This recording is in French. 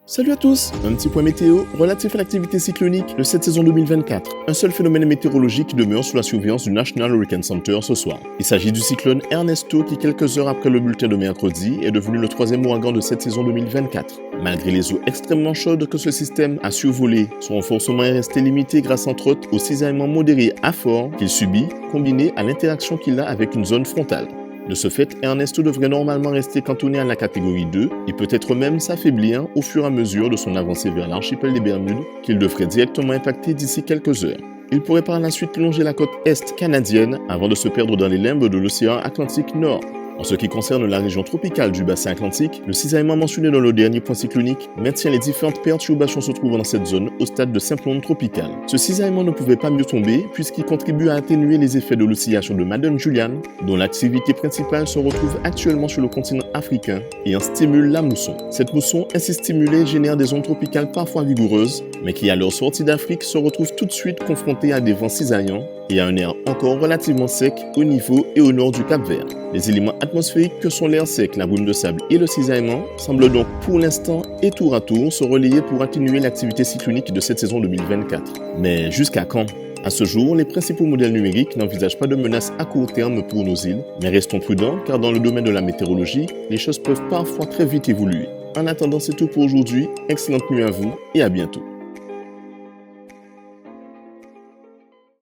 Salut à tous, un petit point météo relatif à l'activité cyclonique de cette saison 2024. Un seul phénomène météorologique qui demeure sous la surveillance du National Hurricane Center ce soir. Il s'agit du cyclone Ernesto qui, quelques heures après le bulletin de mercredi, est devenu le troisième ouragan de cette saison 2024. Malgré les eaux extrêmement chaudes que ce système a survolées, son renforcement est resté limité grâce entre autres au cisaillement modéré à fort qu'il subit, combiné à l'interaction qu'il a avec une zone frontale. De ce fait, Ernesto devrait normalement rester cantonné à la catégorie 2 et peut-être même s'affaiblir au fur et à mesure de son avancée vers l'archipel des Bermudes qu'il devrait directement impacter d'ici quelques heures. Il pourrait par la suite longer la côte est canadienne avant de se perdre dans les limbes de l'océan Atlantique Nord. En ce qui concerne la région tropicale du bassin atlantique, le cisaillement mentionné dans le dernier point cyclonique maintient les différentes perturbations se trouvant dans cette zone au stade de simple onde tropicale. Ce cisaillement ne pouvait pas mieux tomber puisqu'il contribue à atténuer les effets de l'oscillation de Madame Julian, dont l'activité principale se retrouve actuellement sur le continent africain et en stimule la mousson. Cette mousson ainsi stimulée génère des ondes tropicales parfois vigoureuses, mais qui à leur sortie d'Afrique se retrouvent tout de suite confrontées à des vents cisaillants et à un air encore relativement sec au niveau et au nord du Cap-Vert. Les éléments atmosphériques que sont l'air sec, la brume de sable et le cisaillement semblent donc pour l'instant et tour à tour se relayer pour atténuer l'activité cyclonique de cette saison 2024. Mais jusqu'à quand ? À ce jour, les principaux modèles numériques n'envisagent pas de menaces à court terme pour nos îles, mais restons prudents car dans le domaine de la météorologie, les choses peuvent parfois très vite évoluer. En attendant, c'est tout pour aujourd'hui, excellente nuit à vous et à bientôt.